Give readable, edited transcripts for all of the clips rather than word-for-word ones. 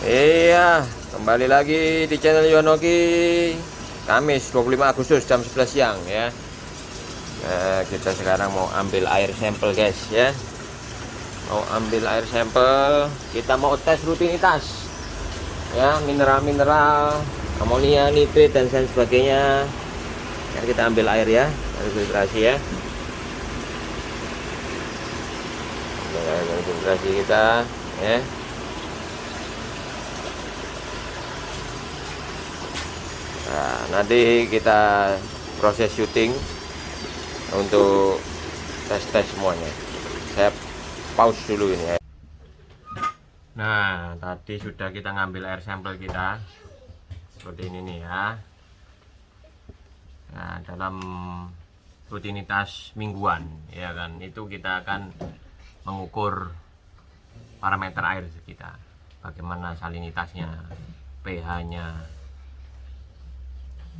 Iya, kembali lagi di channel Yonoki. Kamis 25 Agustus jam 11 siang ya. Nah, kita sekarang mau ambil air sampel guys ya. Mau ambil air sampel, kita mau tes rutinitas. Ya, mineral-mineral, amonia, nitrit dan lain sebagainya. Ya, kita ambil air ya, dari filtrasi ya. Dari filtrasi kita ya. Nah, nanti kita proses syuting untuk tes-tes semuanya. Saya pause dulu ini ya. Nah, tadi sudah kita ngambil air sampel kita seperti ini nih ya. Nah, dalam rutinitas mingguan ya kan, itu kita akan mengukur parameter air kita, bagaimana salinitasnya, pH-nya,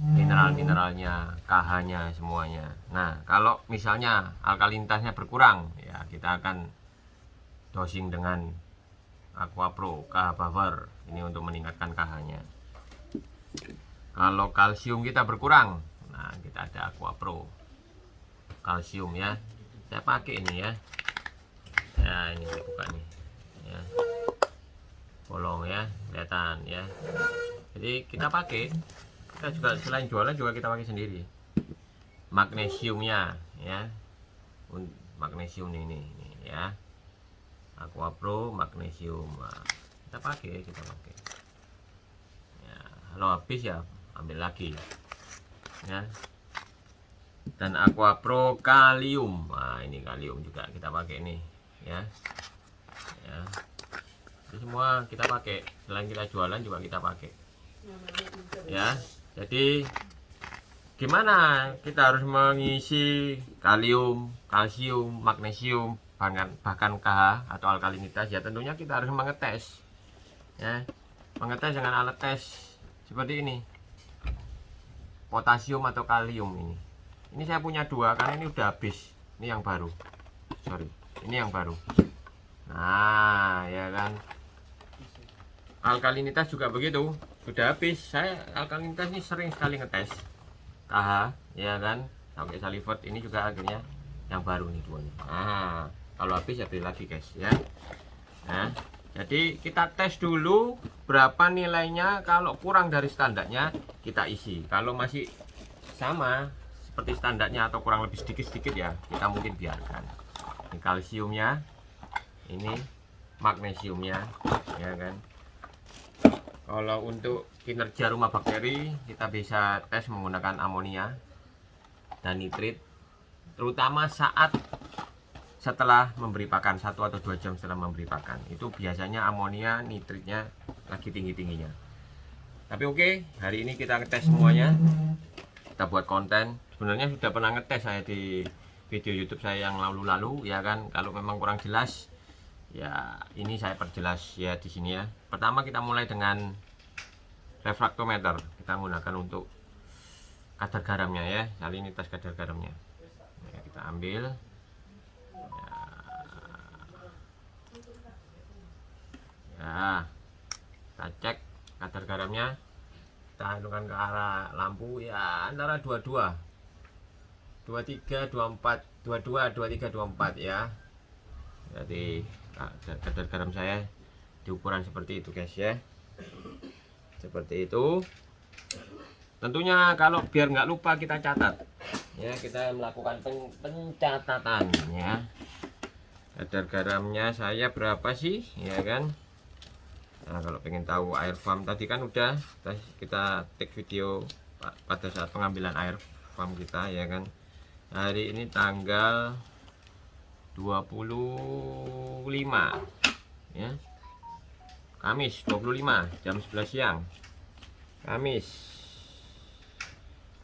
mineral-mineralnya, KH-nya, semuanya. Nah, kalau misalnya alkalinitasnya berkurang, ya kita akan dosing dengan Aqua Pro KH Buffer ini untuk meningkatkan KH-nya. Kalau kalsium kita berkurang, nah kita ada Aqua Pro kalsium ya. Saya pakai ini ya. Ya, ini saya buka nih. Ya. Bolong ya, kelihatan ya. Jadi kita pakai, kita juga selain jualan juga kita pakai sendiri. Magnesiumnya ya, magnesium ini ya, Aqua Pro magnesium. Nah, kita pakai ya, kalau habis ya ambil lagi ya. Dan Aqua Pro kalium, nah ini kalium juga kita pakai nih ya. Ya, itu semua kita pakai, selain kita jualan juga kita pakai ya. Jadi gimana kita harus mengisi kalium, kalsium, magnesium, bahkan KH atau alkalinitas, ya tentunya kita harus mengetes ya. Mengetes dengan alat tes seperti ini, potasium atau kalium ini saya punya dua karena ini udah habis. Ini yang baru, sorry, ini yang baru. Nah ya kan, alkalinitas juga begitu, udah habis. Saya alkalinitas ini sering sekali ngetes KH ya kan, pakai salivert. Ini juga akhirnya yang baru nih dua nih. Nah, kalau habis ya beli lagi guys ya. Nah, jadi kita tes dulu berapa nilainya. Kalau kurang dari standarnya kita isi, kalau masih sama seperti standarnya atau kurang lebih sedikit-sedikit ya kita mungkin biarkan. Ini kalsiumnya, ini magnesiumnya ya kan. Kalau untuk kinerja rumah bakteri kita bisa tes menggunakan amonia dan nitrit, terutama saat setelah memberi pakan, 1 atau 2 jam setelah memberi pakan. Itu biasanya amonia nitritnya lagi tinggi-tingginya. Tapi oke, hari ini kita ngetes semuanya, kita buat konten. Sebenarnya sudah pernah ngetes saya di video YouTube saya yang lalu-lalu ya kan. Kalau memang kurang jelas ya ini saya perjelas ya di sini ya. Pertama kita mulai dengan refraktometer. Kita menggunakan untuk kadar garamnya ya, salinitas kadar garamnya. Nah, kita ambil ya, kita cek kadar garamnya. Kita anukan ke arah lampu ya, antara 22, 23, 24, 22, 23, 24 ya. Jadi kadar garam saya di ukuran seperti itu guys ya, seperti itu. Tentunya kalau biar nggak lupa kita catat ya, kita melakukan pencatatan ya. Kadar garamnya saya berapa sih ya kan. Nah, kalau pengen tahu air farm tadi kan udah kita take video pada saat pengambilan air farm kita ya kan. Hari ini tanggal 25 ya, Kamis 25 jam 11 siang, Kamis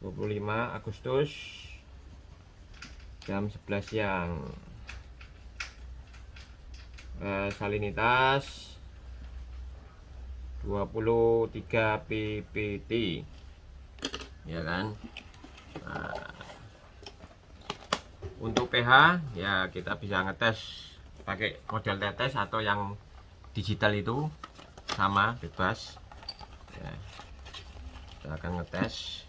25 Agustus jam 11 siang. Salinitas 23 ppt ya kan. Nah, untuk pH ya kita bisa ngetes pakai model tetes atau yang digital itu sama bebas ya. Kita akan ngetes,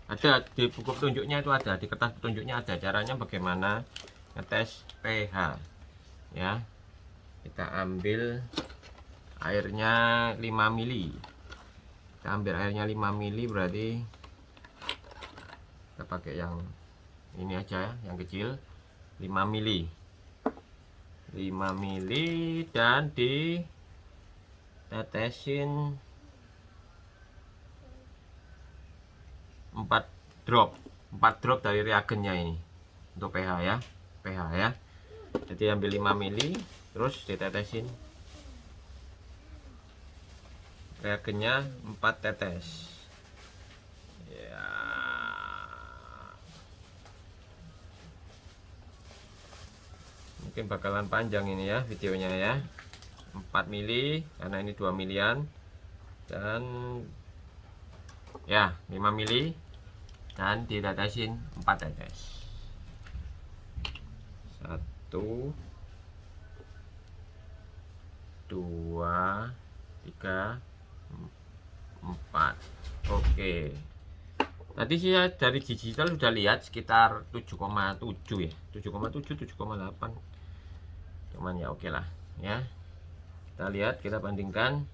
ada di buku petunjuknya, itu ada di kertas petunjuknya, ada caranya bagaimana ngetes pH ya. Kita ambil airnya 5 mili, kita ambil airnya 5 mili, berarti kita pakai yang ini aja ya, yang kecil 5 mili, 5 mili, dan ditetesin 4 drop dari reagennya ini untuk pH ya, jadi ambil 5 mili terus ditetesin reagennya 4 tetes ya. Mungkin bakalan panjang ini ya videonya ya, 4 mili karena ini 2 milian, dan ya 5 mili dan ditetesin 4 tetes. 1 2 3 4. Oke. Tadi sih ya dari digital sudah lihat sekitar 7,7 ya. 7,7 7,8. Cuman ya oke lah ya. Kita lihat, kita bandingkan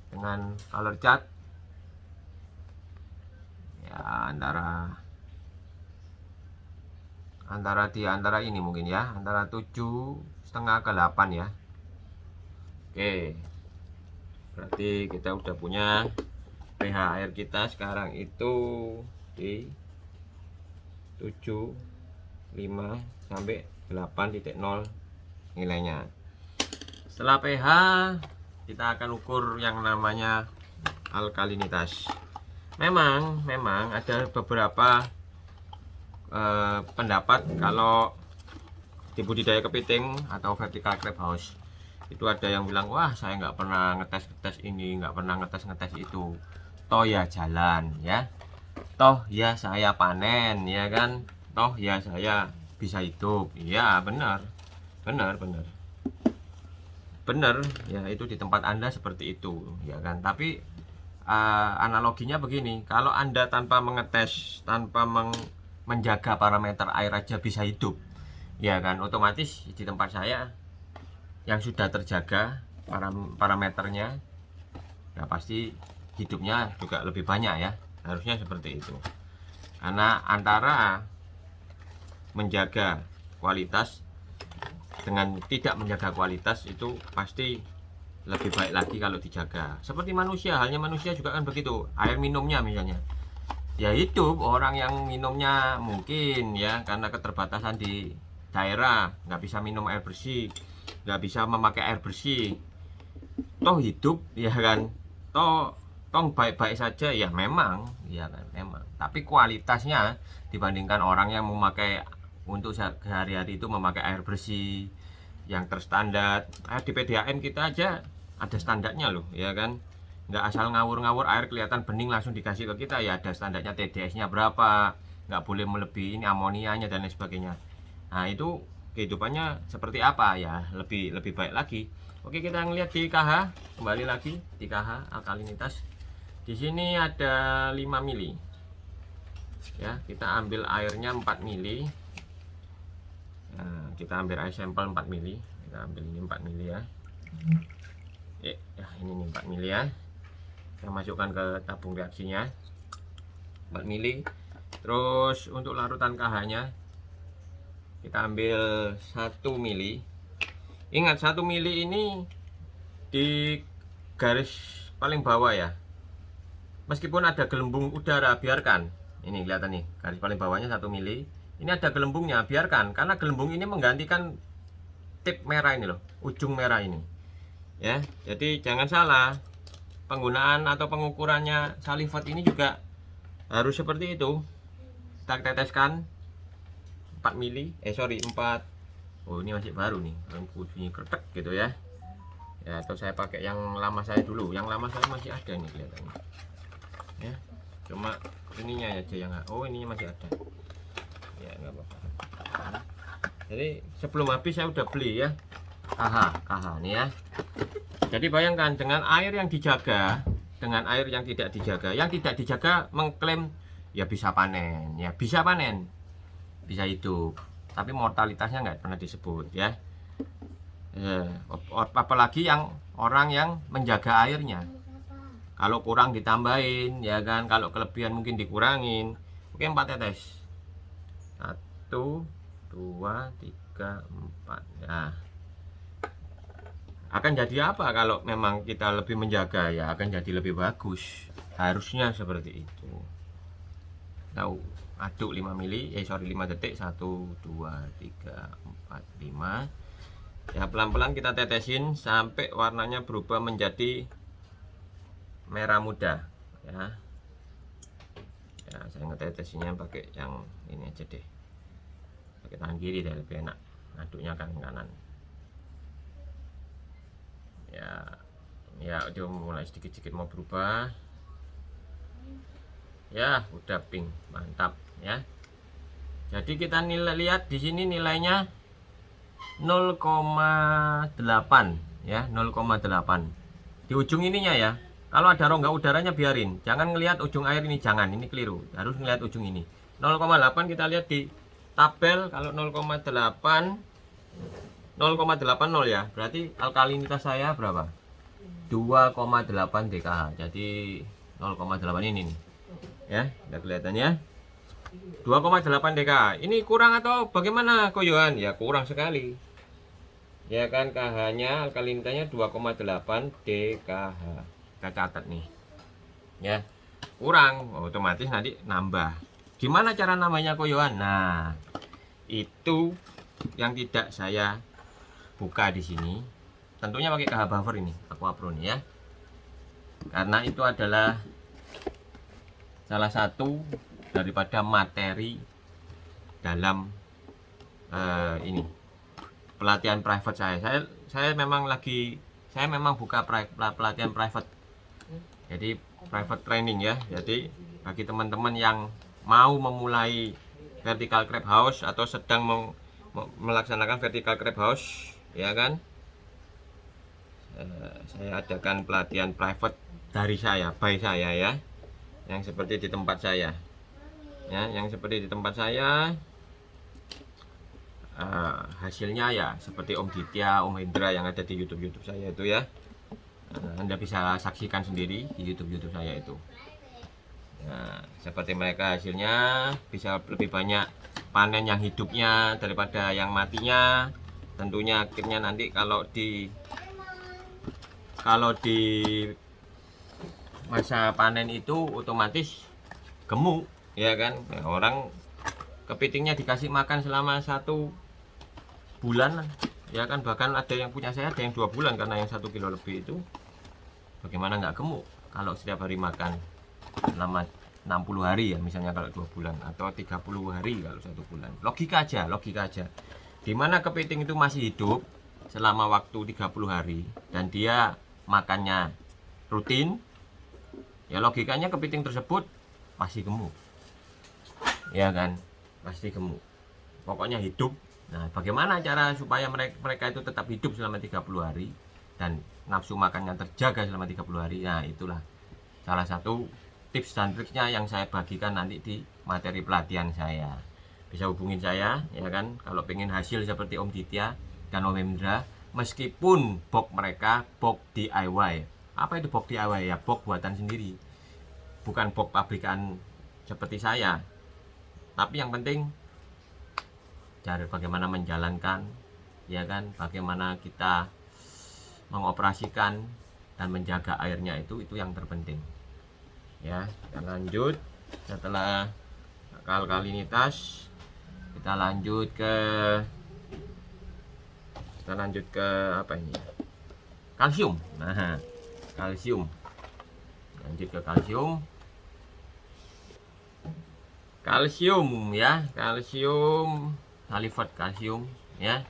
dengan color chart. Ya, antara ini mungkin ya, antara 7,5 ke 8 ya. Oke. Berarti kita udah punya pH air kita sekarang itu di 7,5 sampai 8,0 nilainya. Setelah pH kita akan ukur yang namanya alkalinitas. Memang ada beberapa pendapat kalau di budidaya kepiting atau vertical crab house itu ada yang bilang, wah saya nggak pernah ngetes ini, nggak pernah ngetes itu, toh ya jalan ya, toh ya saya panen ya kan, toh ya saya bisa hidup. Ya benar ya, itu di tempat Anda seperti itu ya kan. Tapi analoginya begini, kalau Anda tanpa mengetes, tanpa menjaga parameter air aja bisa hidup ya kan, otomatis di tempat saya yang sudah terjaga parameternya ya pasti hidupnya juga lebih banyak ya, harusnya seperti itu. Karena antara menjaga kualitas dengan tidak menjaga kualitas itu pasti lebih baik lagi kalau dijaga. Seperti manusia, halnya manusia juga kan begitu. Air minumnya misalnya ya, hidup orang yang minumnya mungkin ya karena keterbatasan di daerah nggak bisa minum air bersih, nggak bisa memakai air bersih, toh hidup ya kan, toh baik-baik saja ya memang ya kan, memang. Tapi kualitasnya dibandingkan orang yang memakai untuk sehari-hari itu memakai air bersih yang terstandar. Di PDAM kita aja ada standarnya loh ya kan, nggak asal ngawur-ngawur air kelihatan bening langsung dikasih ke kita ya, ada standarnya, TDS-nya berapa, nggak boleh melebihi ini amonianya dan lain sebagainya. Nah itu kehidupannya seperti apa ya, lebih baik lagi. Oke, kita ngeliat di KH, kembali lagi di KH alkalinitas. Di sini ada 5 mili ya, kita ambil airnya 4 mili. Nah, kita ambil air sampel 4 mili, kita ambil ini 4 mili ya. Ya ini nih 4 mili ya, saya masukkan ke tabung reaksinya 4 mili. Terus untuk larutan KH nya kita ambil 1 mili. Ingat 1 mili ini di garis paling bawah ya, meskipun ada gelembung udara biarkan. Ini kelihatan nih garis paling bawahnya 1 mili, ini ada gelembungnya biarkan, karena gelembung ini menggantikan tip merah ini loh, ujung merah ini ya. Jadi jangan salah, penggunaan atau pengukurannya salivot ini juga harus seperti itu. Kita teteskan 4 mili, 4. Oh ini masih baru nih, bunyi kretek gitu ya. Ya atau saya pakai yang lama saya dulu, yang lama saya masih ada nih kelihatannya ya, cuma ininya aja yang, oh ininya masih ada ya, nggak apa-apa. Jadi sebelum habis saya udah beli ya, KH nih ya. Jadi bayangkan dengan air yang dijaga, dengan air yang tidak dijaga mengklaim ya bisa panen, bisa hidup, tapi mortalitasnya nggak pernah disebut ya. Apalagi yang orang yang menjaga airnya, kalau kurang ditambahin ya kan, kalau kelebihan mungkin dikurangin. Oke, 4 tetes, 1 2 3 4 ya. Akan jadi apa kalau memang kita lebih menjaga, ya akan jadi lebih bagus, harusnya seperti itu. Tahu, aduk 5 mili 5 detik, 1 2 3 4 5 ya. Pelan-pelan kita tetesin sampai warnanya berubah menjadi merah muda ya. Ya, saya ngetetesinya pakai yang ini aja deh, pakai tangan kiri deh, lebih enak aduknya kan kanan ya. Dia mulai sedikit-sedikit mau berubah ya, udah pink, mantap ya. Jadi kita lihat di sini nilainya 0,8 ya, 0,8 di ujung ininya ya. Kalau ada rongga udaranya biarin, jangan ngelihat ujung air ini, jangan, ini keliru, harus ngelihat ujung ini. 0,8 kita lihat di tabel, kalau 0,8 0,80 ya, berarti alkalinitas saya berapa? 2,8 DKH. Jadi 0,8 ini nih. Ya, udah kelihatan ya. 2,8 DKH. Ini kurang atau bagaimana, Koyohan? Ya kurang sekali. Ya kan, KH-nya alkalinitasnya 2,8 DKH. Kita catat nih. Ya. Kurang, otomatis nanti nambah. Gimana cara namanya, Koyohan? Nah, itu yang tidak saya buka di sini, tentunya pakai KH buffer ini, Aqua Pro nih ya, karena itu adalah salah satu daripada materi dalam ini pelatihan private saya memang buka pelatihan private, jadi private training ya. Jadi bagi teman-teman yang mau memulai vertical crab house atau sedang melaksanakan vertical crab house ya kan, saya adakan pelatihan private dari saya, by saya ya, yang seperti di tempat saya ya, hasilnya ya seperti Om Ditya, Om Hendra yang ada di YouTube saya itu ya. Anda bisa saksikan sendiri di YouTube saya itu. Nah, seperti mereka hasilnya bisa lebih banyak panen yang hidupnya daripada yang matinya. Tentunya akhirnya nanti kalau di masa panen itu otomatis gemuk ya kan. Nah, orang kepitingnya dikasih makan selama 1 bulan ya kan, bahkan ada yang punya saya ada yang 2 bulan karena yang 1 kilo lebih itu. Bagaimana nggak gemuk kalau setiap hari makan selama 60 hari ya, misalnya kalau 2 bulan, atau 30 hari kalau 1 bulan. Logika aja. Dimana kepiting itu masih hidup selama waktu 30 hari dan dia makannya rutin, ya logikanya kepiting tersebut pasti gemuk ya kan, pasti gemuk, pokoknya hidup. Nah, bagaimana cara supaya mereka itu tetap hidup selama 30 hari dan nafsu makannya terjaga selama 30 hari? Nah, itulah salah satu tips dan triknya yang saya bagikan nanti di materi pelatihan saya. Bisa hubungin saya ya kan, kalau pengen hasil seperti Om Ditya dan Om Hendra, meskipun box mereka box DIY. Apa itu box DIY? Ya box buatan sendiri, bukan box pabrikan seperti saya. Tapi yang penting cara bagaimana menjalankan ya kan, bagaimana kita mengoperasikan dan menjaga airnya, itu yang terpenting ya. Kita lanjut, setelah alkalinitas kita lanjut ke apa ini ya? Kalsium. Nah, kalsium, lanjut ke kalsium ya, kalsium salivert kalsium ya.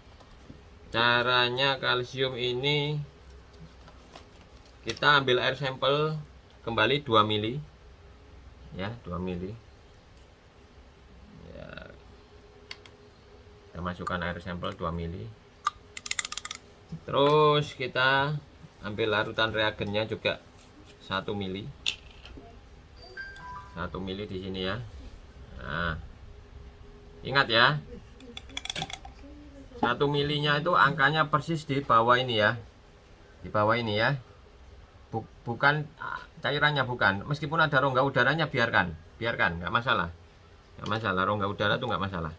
Caranya kalsium ini, kita ambil air sampel kembali 2 mili ya, 2 mili ya. Kita masukkan air sampel 2 mili Terus kita ambil larutan reagennya juga 1 mili. 1 mili di sini ya. Nah, ingat ya, 1 milinya itu angkanya persis di bawah ini ya. Di bawah ini ya. Bukan cairannya, bukan. Meskipun ada rongga udaranya biarkan, nggak masalah. Nggak masalah, rongga udara itu nggak masalah.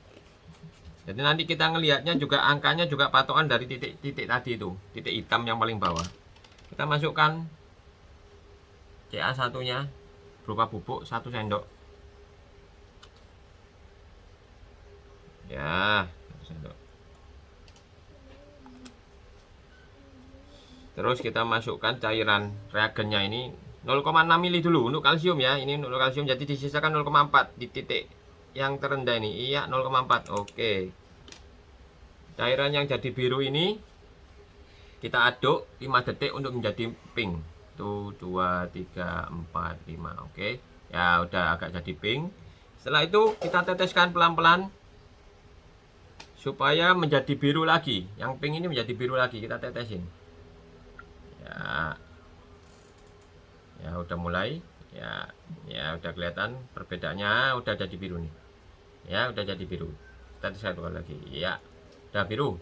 Jadi nanti kita ngelihatnya juga angkanya juga patokan dari titik-titik tadi itu, titik hitam yang paling bawah. Kita masukkan CA satunya berupa bubuk 1 sendok. Ya, 1 sendok. Terus kita masukkan cairan reagennya ini 0,6 mili dulu untuk kalsium ya. Ini untuk kalsium, jadi disisakan 0,4 di titik yang terendah ini. Iya, 0,4. Oke. Cairan yang jadi biru ini kita aduk 5 detik untuk menjadi pink. Tuh 2, 3, 4, 5. Oke. Ya udah agak jadi pink. Setelah itu kita teteskan pelan-pelan supaya menjadi biru lagi. Yang pink ini menjadi biru lagi, kita tetesin. Ya. Ya udah mulai. Ya udah kelihatan perbedaannya, udah jadi biru nih. Ya udah jadi biru. Kita tes satu kali lagi. Ya. Udah biru.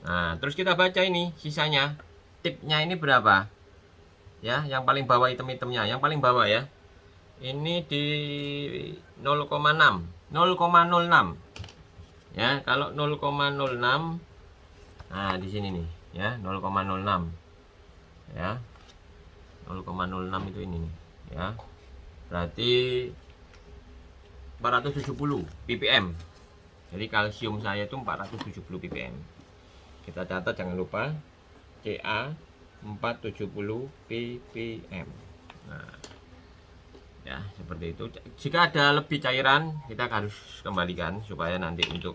Nah, terus kita baca ini sisanya. Tipnya ini berapa? Ya, yang paling bawah hitam-hitamnya, yang paling bawah ya. Ini di 0,6. 0,06. Ya, kalau 0,06, nah di sini nih, ya, 0,06. Ya. 0,06 itu ini nih, ya. Berarti 470 ppm. Jadi kalsium saya itu 470 ppm. Kita catat, jangan lupa CA 470 ppm. Nah, ya seperti itu. Jika ada lebih cairan, kita harus kembalikan supaya nanti untuk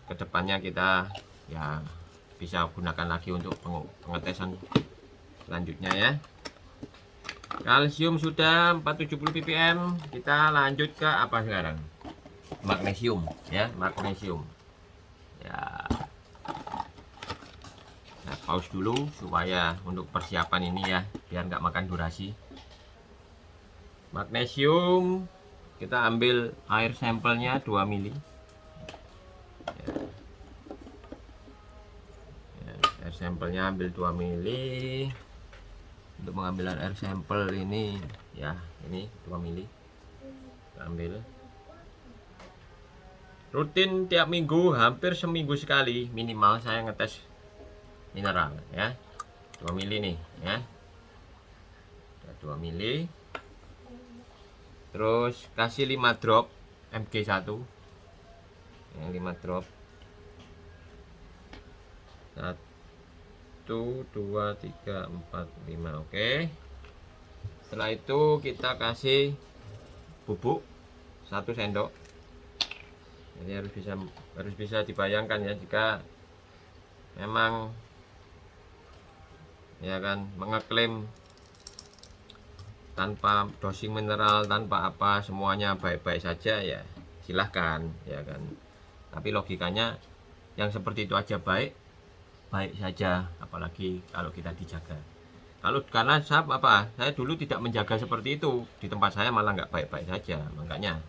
kedepannya kita ya bisa gunakan lagi untuk pengetesan selanjutnya ya. Kalsium sudah 470 ppm. Kita lanjut ke apa sekarang? Magnesium ya, magnesium. Ya. Nah, pause dulu supaya untuk persiapan ini ya, biar nggak makan durasi. Magnesium kita ambil air sampelnya 2 mili. Ya, air sampelnya ambil 2 mili. Untuk pengambilan air sampel ini ya, ini 2 mili. Kita ambil. Rutin tiap minggu, hampir seminggu sekali minimal saya ngetes mineral ya. 2 mili nih ya. 2 mili. Terus kasih 5 drop Mg1 yang 5 drop. 1, 2, 3, 4, 5. Oke. Setelah itu kita kasih bubuk 1 sendok. Jadi harus bisa dibayangkan ya, jika memang ya kan mengeklaim tanpa dosing mineral, tanpa apa, semuanya baik-baik saja ya silahkan ya kan. Tapi logikanya yang seperti itu aja baik saja, apalagi kalau kita dijaga. Karena saya dulu tidak menjaga seperti itu, di tempat saya malah nggak baik-baik saja. Makanya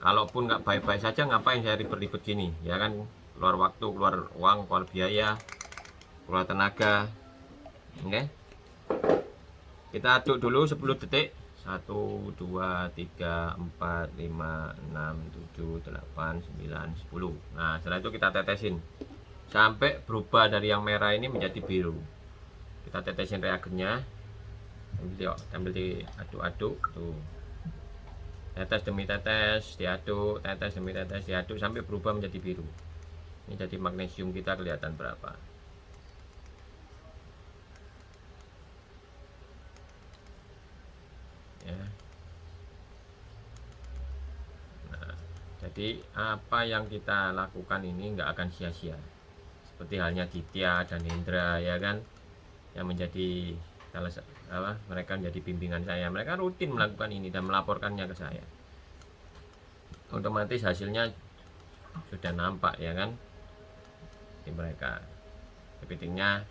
kalaupun nggak baik-baik saja, ngapain saya ribet-ribet gini ya kan, keluar waktu, keluar uang, keluar biaya, keluar tenaga. Oke. Kita aduk dulu 10 detik. 1, 2, 3, 4, 5, 6, 7, 8, 9, 10. Nah, setelah itu kita tetesin sampai berubah dari yang merah ini menjadi biru. Kita tetesin reagennya. Ambil diaduk-aduk tuh. Tetes demi tetes diaduk, tetes demi tetes diaduk sampai berubah menjadi biru. Ini jadi magnesium kita kelihatan berapa. Ya. Nah, jadi apa yang kita lakukan ini nggak akan sia-sia. Seperti halnya Ditya dan Hendra ya kan, yang menjadi mereka menjadi bimbingan saya. Mereka rutin melakukan ini dan melaporkannya ke saya. Otomatis hasilnya sudah nampak ya kan di mereka. kepitingnya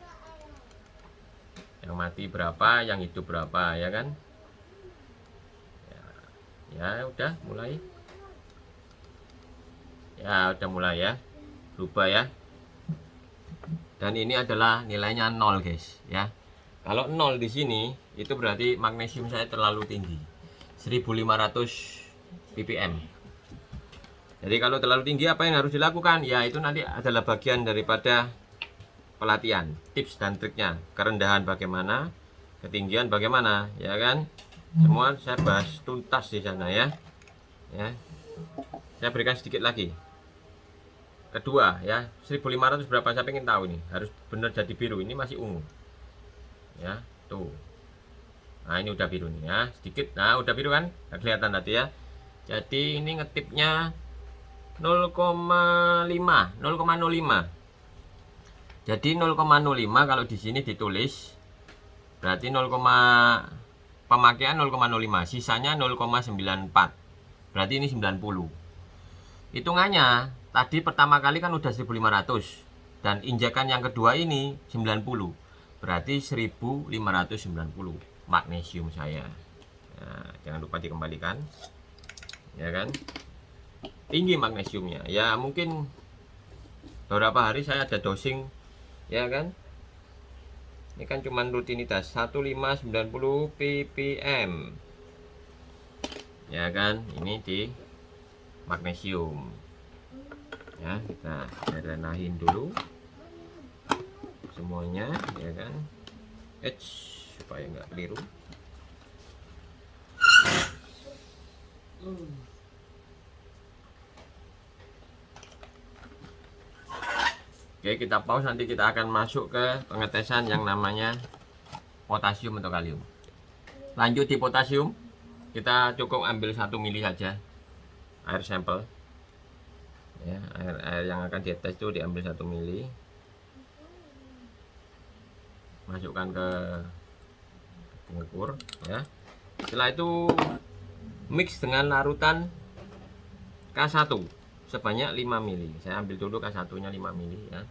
yang mati berapa, yang hidup berapa, ya kan. Ya udah mulai, ya berubah ya. Dan ini adalah nilainya 0 guys ya. Kalau 0 di sini itu berarti magnesium saya terlalu tinggi, 1500 ppm. Jadi kalau terlalu tinggi apa yang harus dilakukan? Ya itu nanti adalah bagian daripada pelatihan, tips dan triknya. Kerendahan bagaimana, ketinggian bagaimana, ya kan? Semua saya bahas tuntas di sana ya. Ya. Saya berikan sedikit lagi. Kedua ya, 1500 berapa, saya pengen tahu nih. Harus benar jadi biru, ini masih ungu. Ya, tuh. Nah, ini udah biru nih ya, sedikit. Nah, udah biru kan? Nah, kelihatan tadi ya. Jadi ini ngetipnya 0,5, 0,05. Jadi 0,05 kalau di sini ditulis berarti 0, pemakaian 0,05, sisanya 0,94. Berarti ini 90. Hitungannya tadi pertama kali kan udah 1500 dan injakan yang kedua ini 90. Berarti 1590 magnesium saya. Nah, jangan lupa dikembalikan. Ya kan? Tinggi magnesiumnya. Ya mungkin beberapa hari saya ada dosing, ya kan. Ini kan cuman rutinitas 1590 ppm, ya kan. Ini di magnesium ya. Kita renahin dulu semuanya, ya kan. Supaya nggak keliru. Oke, kita pause, nanti kita akan masuk ke pengetesan yang namanya potasium atau kalium. Lanjut di potasium, kita cukup ambil 1 mili saja air sampel. Ya, air yang akan dites itu diambil 1 mili. Masukkan ke pengukur ya. Setelah itu mix dengan larutan K1 sebanyak 5 mili. Saya ambil dulu K1 nya 5 mili ya.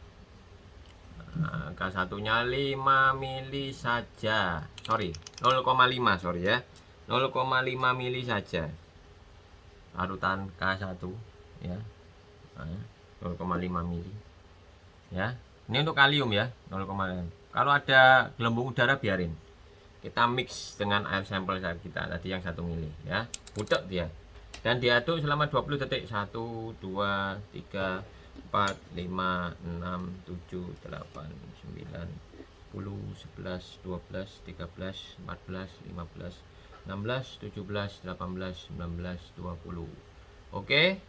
Nah, K1 nya 5 mili saja. Sorry, 0,5 sorry ya. 0,5 mili saja. Larutan K1 ya. Nah, 0,5 mili. Ya. Ini untuk kalium ya, 0,5. Kalau ada gelembung udara biarin. Kita mix dengan air sampel kita tadi yang 1 mili ya. Butek dia. Dan diaduk selama 20 detik. 1 2 3 4 5 6 7 8 9 10 11 12 13 14 15 16 17 18 19 20. Oke.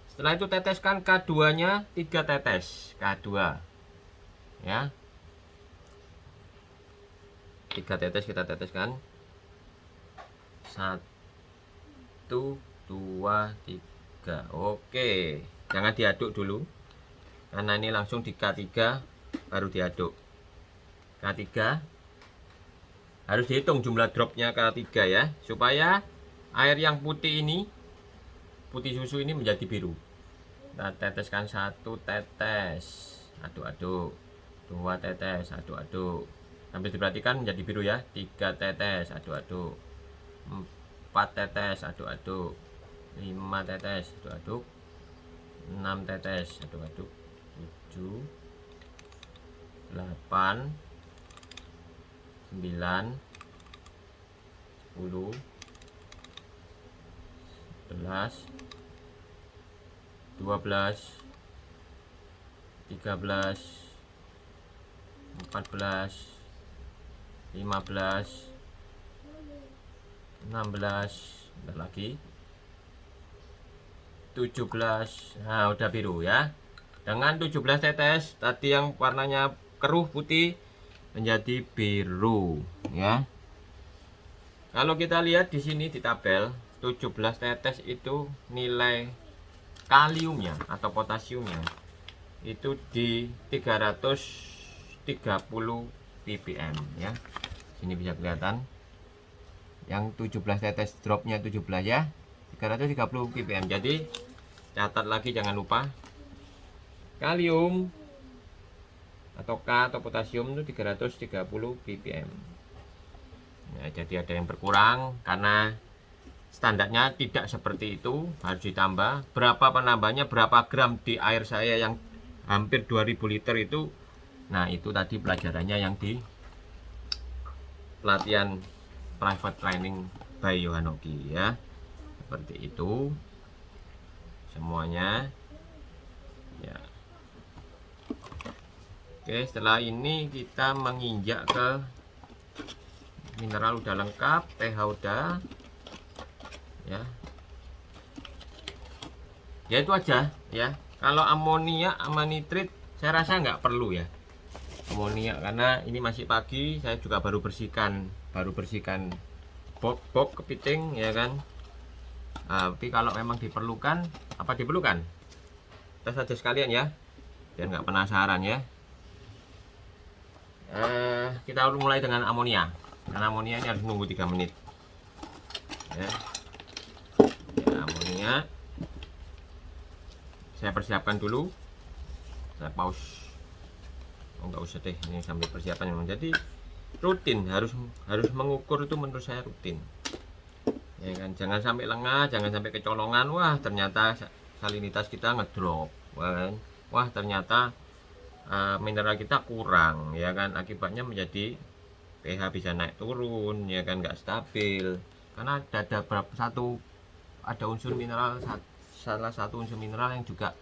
Setelah itu teteskan K2 nya 3 tetes K2 ya. 3 tetes kita teteskan. 1 2 3. Oke, jangan diaduk dulu karena ini langsung di K3 baru diaduk. K3 harus dihitung jumlah dropnya K3 ya, supaya air yang putih ini, putih susu ini menjadi biru. Kita teteskan 1 tetes, aduk-aduk. 2 tetes, aduk-aduk. Sambil diperhatikan menjadi biru ya. 3 tetes, aduk-aduk. 4 tetes, aduk-aduk. 5 tetes, aduk-aduk. 6 tetes, aduk-aduk. 7 8 9 10 11 12 13 14 15 16, bentar lagi 17. Nah udah biru ya. Dengan 17 tetes tadi yang warnanya keruh putih menjadi biru ya. Kalau kita lihat di sini di tabel 17 tetes itu nilai kaliumnya atau potasiumnya itu di 330 ppm ya. Sini bisa kelihatan yang 17 tetes dropnya 17 ya, 330 ppm. Jadi catat lagi, jangan lupa kalium atau K atau potasium itu 330 ppm. Nah, jadi ada yang berkurang karena standarnya tidak seperti itu, harus ditambah. Berapa penambahnya, berapa gram di air saya yang hampir 2000 liter itu. Nah, itu tadi pelajarannya yang di pelatihan private training by Yohanoki ya. Seperti itu semuanya ya. Oke, setelah ini kita menginjak ke mineral udah lengkap, pH udah ya. Ya itu aja ya. Kalau amonia sama nitrit saya rasa nggak perlu ya, amonia, karena ini masih pagi. Saya juga baru bersihkan box kepiting ya kan. Tapi kalau memang diperlukan, apa diperlukan, tes aja sekalian ya, biar nggak penasaran ya. Kita mulai dengan amonia, karena amonia ini harus nunggu 3 menit ya. Amonia saya persiapkan dulu, saya pause. Nggak usah deh, ini sambil persiapan memang. Jadi rutin, harus mengukur itu menurut saya rutin ya kan. Jangan sampai lengah, jangan sampai kecolongan, wah ternyata salinitas kita ngedrop kan? Wah ternyata mineral kita kurang ya kan, akibatnya menjadi pH bisa naik turun ya kan, nggak stabil karena ada unsur mineral, salah satu unsur mineral yang juga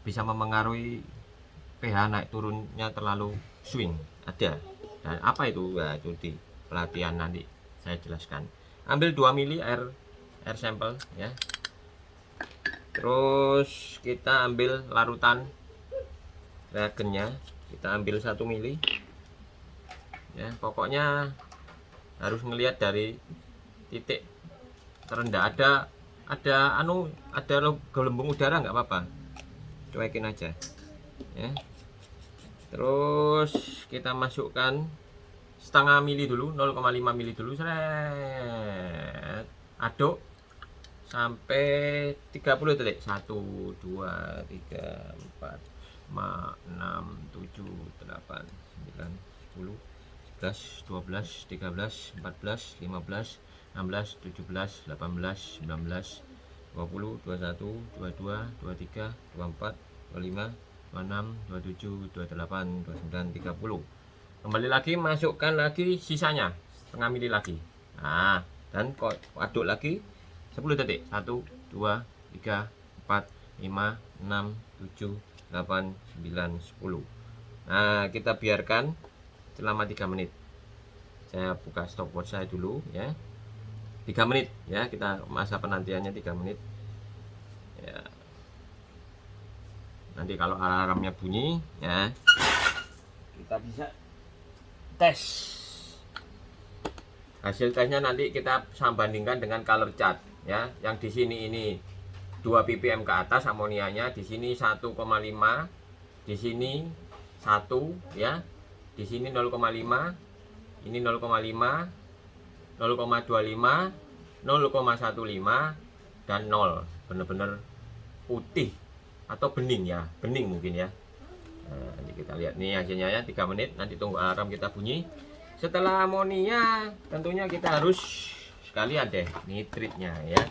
bisa memengaruhi pH naik turunnya terlalu swing ada. Dan apa itu? Ya, itu di pelatihan nanti saya jelaskan. Ambil 2 mili air sampel ya. Terus kita ambil larutan reagennya, kita ambil 1 mili ya. Pokoknya harus melihat dari titik terendah. Ada gelembung udara nggak apa-apa, cuekin aja ya. Terus kita masukkan setengah mili dulu, 0,5 mili dulu, seret, aduk sampai 30 detik. 1 2 3 4 5 6 7 8 9 10 11 12 13 14 15 16 17 18 19 20 21 22 23 24 25 26 27 28 29 30. Kembali lagi, masukkan lagi sisanya setengah mili lagi. Nah, dan aduk lagi 10 detik. 1 2 3 4 5 6 7 8 9 10. Nah, kita biarkan selama 3 menit. Saya buka stopwatch saya dulu ya. 3 menit ya, kita masa penantiannya 3 menit ya. Nanti kalau alarmnya bunyi ya, kita bisa tes. Hasil tesnya nanti kita bandingkan dengan color chart ya. Yang di sini ini 2 ppm ke atas amonianya, di sini 1,5, di sini 1 ya, di sini 0,5, ini 0,5, 0,25, 0,15 dan 0. Benar-benar putih atau bening ya, bening mungkin ya. Nah, nanti kita lihat nih hasilnya ya, 3 menit. Nanti tunggu alarm kita bunyi. Setelah amonia tentunya kita harus sekalian deh nitritnya ya.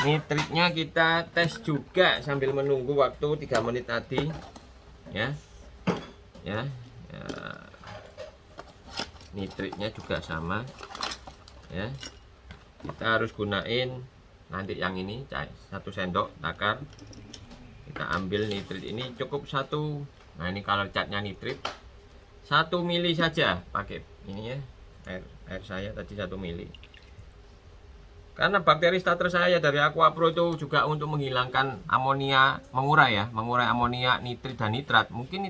Nitritnya kita tes juga sambil menunggu waktu 3 menit tadi ya. Nitritnya juga sama ya. Kita harus gunain nanti yang ini 1 sendok takar. Kita ambil nitrit ini cukup 1. Nah, ini color chartnya nitrit 1 mili saja pakai ini ya. Air saya tadi 1 mili. Karena bakteri starter saya dari Aqua Pro itu juga untuk menghilangkan amonia, mengurai amonia, nitrit dan nitrat. Mungkin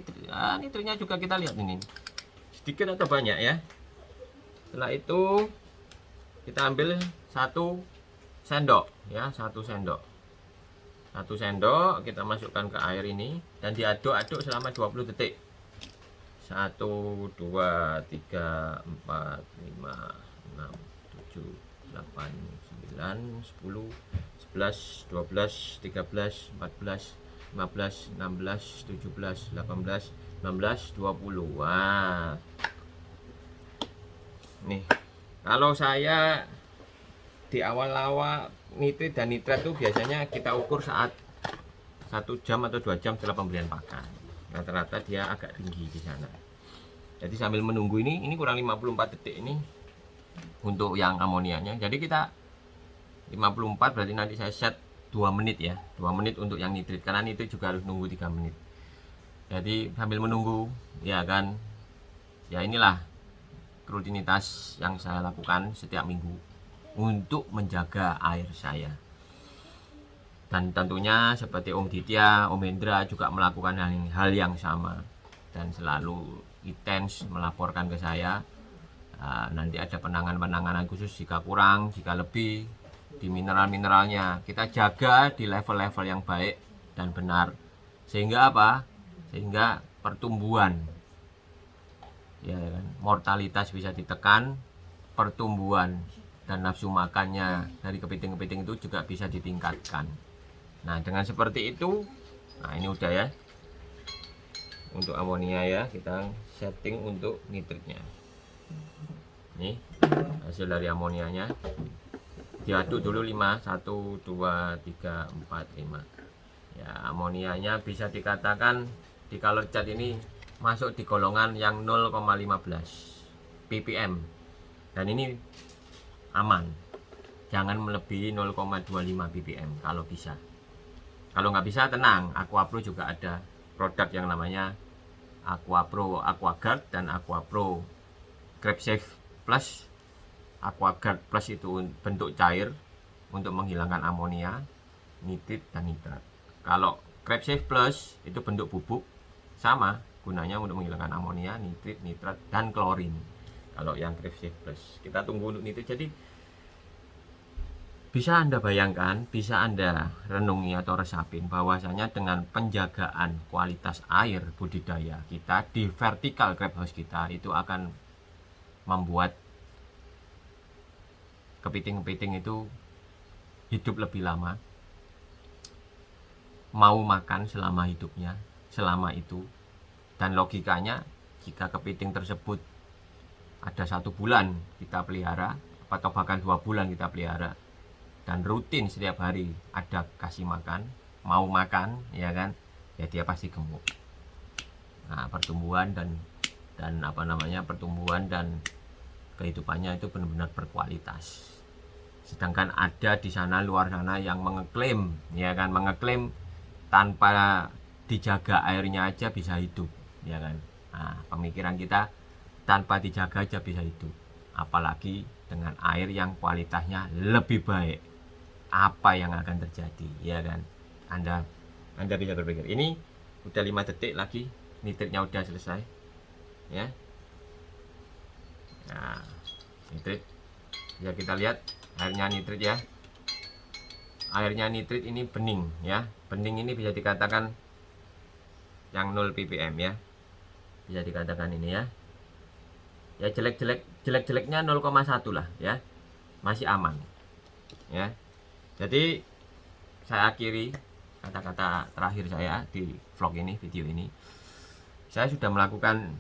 nitritnya juga kita lihat ini sedikit atau banyak ya. Setelah itu kita ambil 1 sendok ya, 1 sendok kita masukkan ke air ini dan diaduk-aduk selama 20 detik. 1 2 3 4 5 6 7 8 9 10 11 12 13 14 15 15, 16, 17, 18, 19, 20. Wah. Nih, kalau saya di awal-awal nitrit dan nitrat tuh biasanya kita ukur saat 1 jam atau 2 jam setelah pemberian pakan. Rata-rata dia agak tinggi di sana. Jadi sambil menunggu ini kurang 54 detik ini untuk yang amonianya. Jadi kita 54 berarti nanti saya set 2 menit ya, 2 menit untuk yang nitrit, karena nitrit juga harus nunggu 3 menit. Jadi sambil menunggu ya kan, ya inilah rutinitas yang saya lakukan setiap minggu untuk menjaga air saya. Dan tentunya seperti Om Ditya, Om Hendra juga melakukan hal yang sama, dan selalu intens melaporkan ke saya. Nanti ada penanganan khusus jika kurang, jika lebih di mineral-mineralnya kita jaga di level-level yang baik dan benar, sehingga apa? Sehingga pertumbuhan ya kan, mortalitas bisa ditekan, pertumbuhan dan nafsu makannya dari kepiting-kepiting itu juga bisa ditingkatkan. Nah, dengan seperti itu, nah ini udah ya untuk amonia ya, kita setting untuk nitritnya. Nih hasil dari amonianya, diaduk dulu 5, 1, 2, 3, 4, 5 ya. Amonianya bisa dikatakan di color chart ini masuk di golongan yang 0,15 ppm, dan ini aman, jangan melebihi 0,25 ppm kalau bisa. Kalau nggak bisa tenang, AquaPro juga ada produk yang namanya AquaPro AquaGuard dan AquaPro CrabSafe Plus. AquaGuard Plus itu bentuk cair untuk menghilangkan amonia, nitrit dan nitrat. Kalau CrabSafe Plus itu bentuk bubuk, sama gunanya untuk menghilangkan amonia, nitrit, nitrat dan klorin. Kalau yang CrabSafe Plus, kita tunggu untuk nitrit. Jadi bisa Anda bayangkan, bisa Anda renungi atau resapin bahwasanya dengan penjagaan kualitas air budidaya kita di vertical crab house kita, itu akan membuat kepiting-kepiting itu hidup lebih lama, mau makan selama hidupnya, selama itu. Dan logikanya, jika kepiting tersebut ada 1 bulan kita pelihara, atau bahkan 2 bulan kita pelihara, dan rutin setiap hari ada kasih makan, mau makan, ya kan, ya dia pasti gemuk. Nah, pertumbuhan dan pertumbuhan dan kehidupannya itu benar-benar berkualitas. Sedangkan ada di sana, luar sana, yang mengeklaim, ya kan, mengeklaim tanpa dijaga airnya aja bisa hidup, ya kan. Nah, pemikiran kita tanpa dijaga aja bisa hidup, apalagi dengan air yang kualitasnya lebih baik, apa yang akan terjadi, ya kan. Anda bisa berpikir, ini udah 5 detik lagi nitritnya udah selesai ya. Nah, nitrit ya, kita lihat airnya nitrit ya. Airnya nitrit ini bening ya. Bening ini bisa dikatakan yang 0 ppm ya. Bisa dikatakan ini ya. Ya jelek-jeleknya 0,1 lah ya. Masih aman. Ya. Jadi saya akhiri kata-kata terakhir saya di vlog ini, video ini. Saya sudah melakukan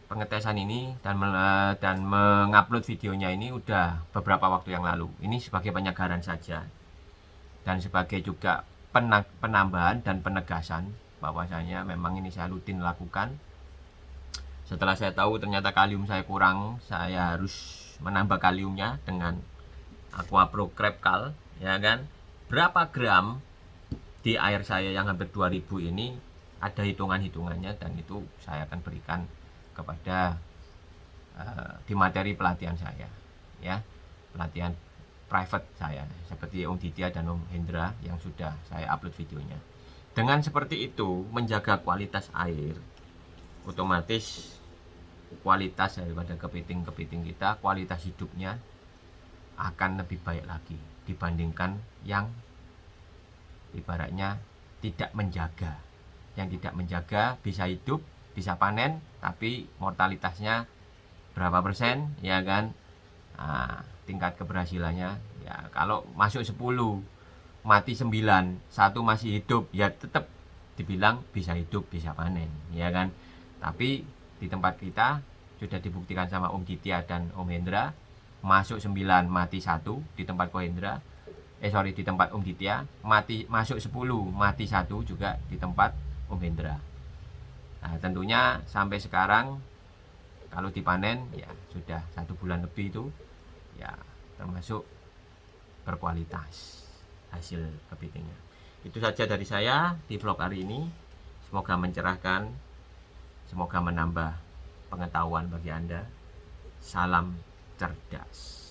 pengetesan ini dan mengupload videonya ini udah beberapa waktu yang lalu. Ini sebagai penyegaran saja dan sebagai juga penambahan dan penegasan bahwasanya memang ini saya rutin lakukan. Setelah saya tahu ternyata kalium saya kurang, saya harus menambah kaliumnya dengan AquaPro CrabCal, ya kan. Berapa gram di air saya yang hampir 2000 ini ada hitungan-hitungannya, dan itu saya akan berikan kepada di materi pelatihan saya ya, pelatihan private saya seperti Om Ditya dan Om Hendra yang sudah saya upload videonya. Dengan seperti itu menjaga kualitas air, otomatis kualitas daripada kepiting-kepiting kita, kualitas hidupnya akan lebih baik lagi dibandingkan yang ibaratnya tidak menjaga. Yang tidak menjaga bisa hidup, bisa panen, tapi mortalitasnya berapa persen, ya kan. Nah, tingkat keberhasilannya ya, kalau masuk 10 mati 9, 1 masih hidup, ya tetap dibilang bisa hidup bisa panen ya kan. Tapi di tempat kita sudah dibuktikan sama Om Ditya dan Om Hendra, masuk 9 mati 1 di tempat Ko Hendra, di tempat Om Ditya, masuk 10 mati 1 juga di tempat Om Hendra. Nah tentunya sampai sekarang kalau dipanen ya sudah 1 bulan lebih itu ya termasuk berkualitas hasil kepitingnya. Itu saja dari saya di vlog hari ini. Semoga mencerahkan, semoga menambah pengetahuan bagi Anda. Salam cerdas.